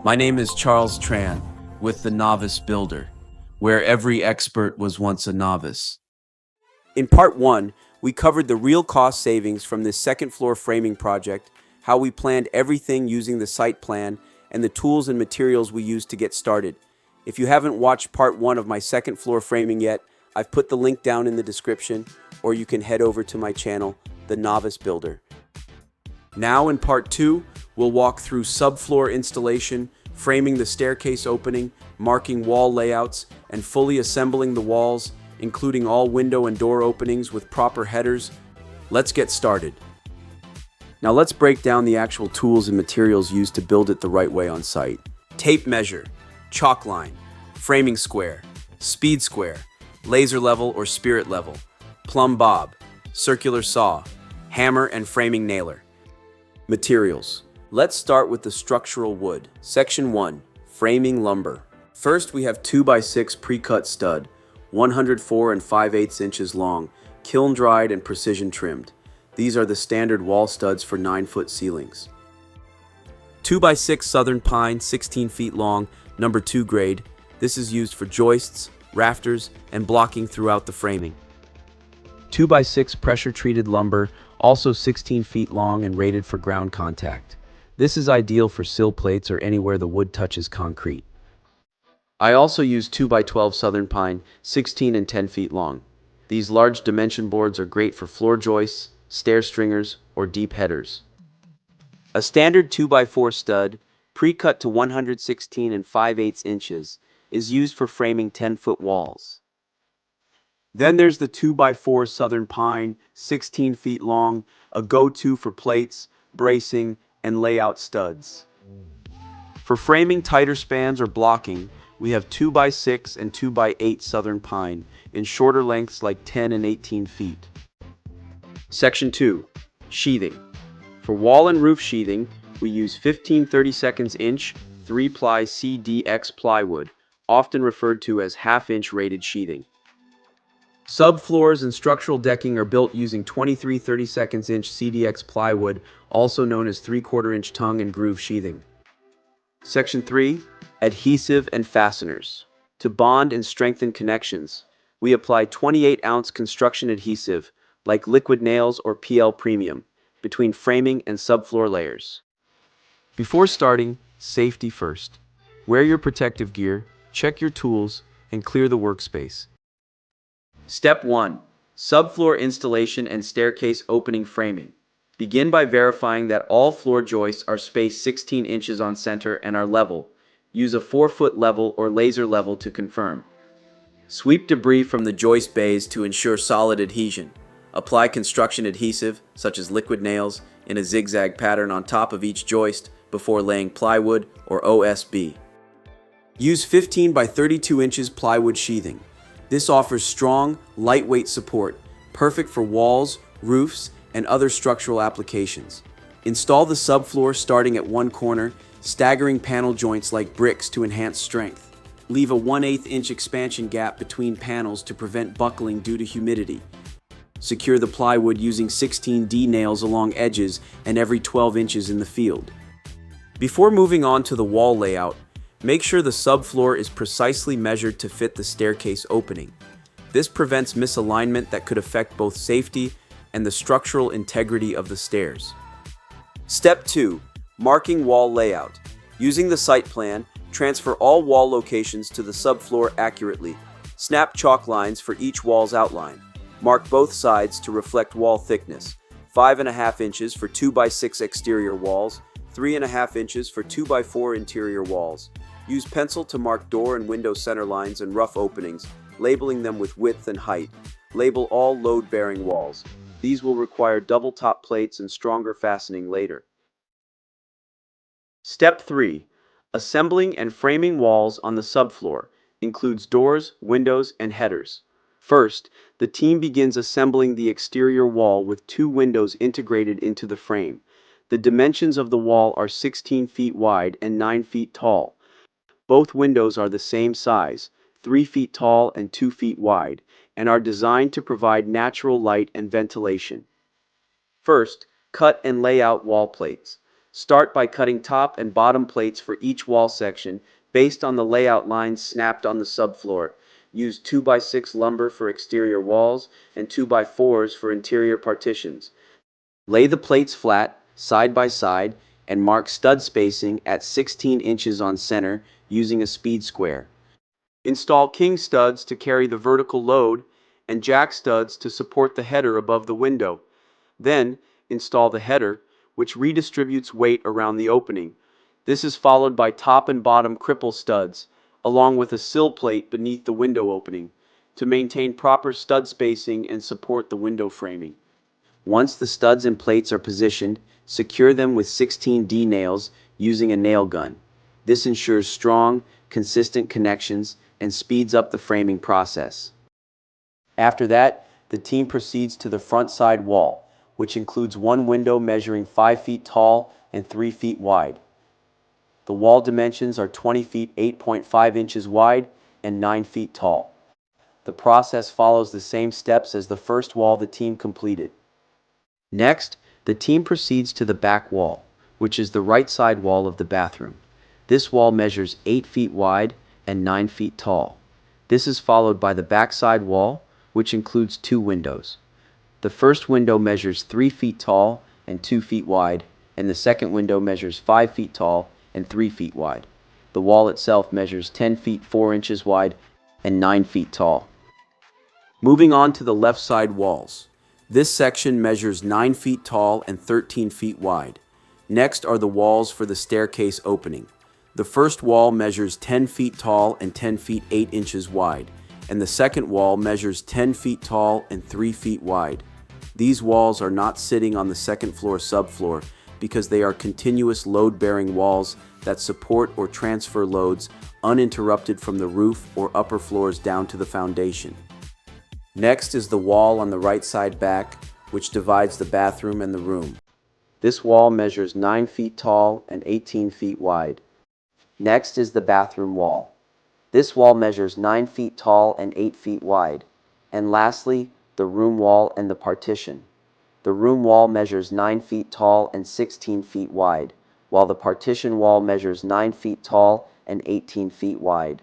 My name is Charles Tran with the Novice Builder, where every expert was once a novice. In part one, we covered the real cost savings from this second floor framing project, how we planned everything using the site plan, and the tools and materials we used to get started. If you haven't watched part one of my second floor framing yet, I've put the link down in the description, or you can head over to my channel, The Novice Builder. Now in part two, we'll walk through subfloor installation, framing the staircase opening, marking wall layouts, and fully assembling the walls, including all window and door openings with proper headers. Let's get started. Now let's break down the actual tools and materials used to build it the right way on site. Tape measure, chalk line, framing square, speed square, laser level or spirit level, plumb bob, circular saw, hammer and framing nailer. Materials. Let's start with the structural wood. Section 1. Framing lumber. First we have 2x6 pre-cut stud, 104 and 5/8 inches long, kiln dried and precision trimmed. These are the standard wall studs for 9-foot ceilings. 2x6 southern pine, 16 feet long, number 2 grade. This is used for joists, rafters, and blocking throughout the framing. 2x6 pressure treated lumber, also 16 feet long and rated for ground contact. This is ideal for sill plates or anywhere the wood touches concrete. I also use 2x12 southern pine, 16 and 10 feet long. These large dimension boards are great for floor joists, stair stringers, or deep headers. A standard 2x4 stud, pre-cut to 116 and 5/8 inches, is used for framing 10-foot walls. Then there's the 2x4 southern pine, 16 feet long, a go-to for plates, bracing, and layout studs. For framing tighter spans or blocking, we have 2x6 and 2x8 southern pine in shorter lengths like 10 and 18 feet. Section 2. Sheathing. For wall and roof sheathing, we use 15 32 inch 3-ply CDX plywood, often referred to as half-inch rated sheathing. Subfloors and structural decking are built using 23 32 inch CDX plywood, also known as 3/4 inch tongue and groove sheathing. Section 3. Adhesive and fasteners. To bond and strengthen connections, we apply 28-ounce construction adhesive, like liquid nails or PL Premium, between framing and subfloor layers. Before starting, safety first. Wear your protective gear, check your tools, and clear the workspace. Step 1. Subfloor installation and staircase opening framing. Begin by verifying that all floor joists are spaced 16 inches on center and are level. Use a 4-foot level or laser level to confirm. Sweep debris from the joist bays to ensure solid adhesion. Apply construction adhesive, such as liquid nails, in a zigzag pattern on top of each joist before laying plywood or OSB. Use 15 by 32 inches plywood sheathing. This offers strong, lightweight support, perfect for walls, roofs, and other structural applications. Install the subfloor starting at one corner, staggering panel joints like bricks to enhance strength. Leave a 1/8 inch expansion gap between panels to prevent buckling due to humidity. Secure the plywood using 16D nails along edges and every 12 inches in the field. Before moving on to the wall layout, make sure the subfloor is precisely measured to fit the staircase opening. This prevents misalignment that could affect both safety and the structural integrity of the stairs. Step 2. Marking wall layout. Using the site plan, transfer all wall locations to the subfloor accurately. Snap chalk lines for each wall's outline. Mark both sides to reflect wall thickness. 5.5 inches for 2x6 exterior walls, 3.5 inches for 2x4 interior walls. Use pencil to mark door and window center lines and rough openings, labeling them with width and height. Label all load-bearing walls. These will require double top plates and stronger fastening later. Step 3. Assembling and framing walls on the subfloor includes doors, windows, and headers. First, the team begins assembling the exterior wall with 2 windows integrated into the frame. The dimensions of the wall are 16 feet wide and 9 feet tall. Both windows are the same size, 3 feet tall and 2 feet wide, and are designed to provide natural light and ventilation. First, cut and lay out wall plates. Start by cutting top and bottom plates for each wall section based on the layout lines snapped on the subfloor. Use 2x6 lumber for exterior walls and 2x4s for interior partitions. Lay the plates flat, side by side, and mark stud spacing at 16 inches on center using a speed square. Install king studs to carry the vertical load and jack studs to support the header above the window. Then, install the header, which redistributes weight around the opening. This is followed by top and bottom cripple studs, along with a sill plate beneath the window opening, to maintain proper stud spacing and support the window framing. Once the studs and plates are positioned, secure them with 16D nails using a nail gun. This ensures strong, consistent connections and speeds up the framing process. After that, the team proceeds to the front side wall, which includes one window measuring 5 feet tall and 3 feet wide. The wall dimensions are 20 feet 8.5 inches wide and 9 feet tall. The process follows the same steps as the first wall the team completed. Next, the team proceeds to the back wall, which is the right side wall of the bathroom. This wall measures 8 feet wide and 9 feet tall. This is followed by the back side wall, which includes 2 windows. The first window measures 3 feet tall and 2 feet wide, and the second window measures 5 feet tall and 3 feet wide. The wall itself measures 10 feet 4 inches wide and 9 feet tall. Moving on to the left side walls. This section measures 9 feet tall and 13 feet wide. Next are the walls for the staircase opening. The first wall measures 10 feet tall and 10 feet 8 inches wide, and the second wall measures 10 feet tall and 3 feet wide. These walls are not sitting on the second floor subfloor because they are continuous load-bearing walls that support or transfer loads uninterrupted from the roof or upper floors down to the foundation. Next is the wall on the right side back, which divides the bathroom and the room. This wall measures 9 feet tall and 18 feet wide. Next is the bathroom wall. This wall measures 9 feet tall and 8 feet wide. And lastly, the room wall and the partition. The room wall measures 9 feet tall and 16 feet wide, while the partition wall measures 9 feet tall and 18 feet wide.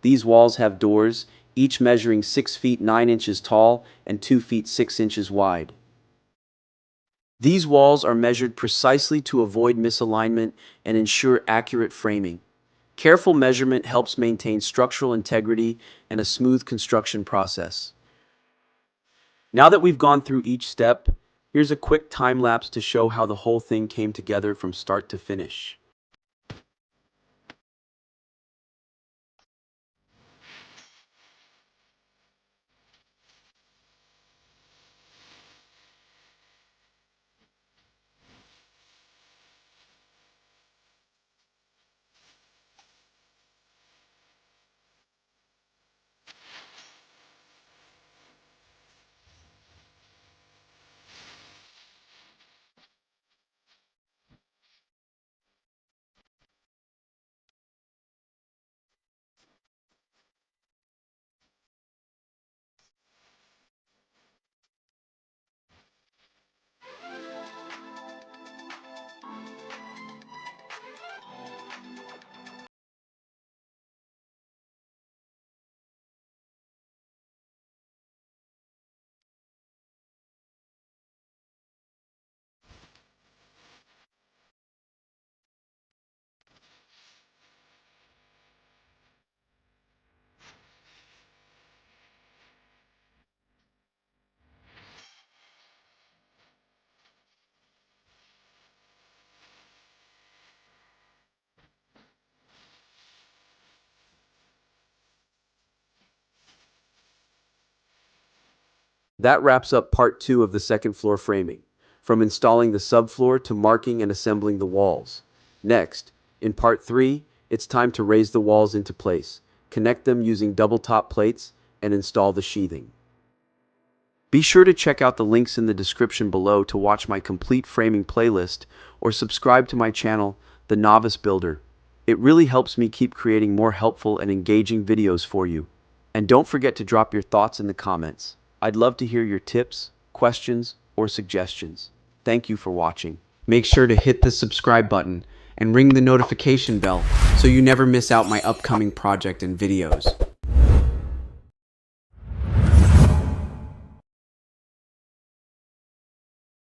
These walls have doors, each measuring 6 feet 9 inches tall and 2 feet 6 inches wide. These walls are measured precisely to avoid misalignment and ensure accurate framing. Careful measurement helps maintain structural integrity and a smooth construction process. Now that we've gone through each step, here's a quick time lapse to show how the whole thing came together from start to finish. That wraps up part 2 of the second floor framing, from installing the subfloor to marking and assembling the walls. Next, in part 3, it's time to raise the walls into place, connect them using double top plates, and install the sheathing. Be sure to check out the links in the description below to watch my complete framing playlist or subscribe to my channel, The Novice Builder. It really helps me keep creating more helpful and engaging videos for you. And don't forget to drop your thoughts in the comments. I'd love to hear your tips, questions, or suggestions. Thank you for watching. Make sure to hit the subscribe button and ring the notification bell so you never miss out my upcoming project and videos.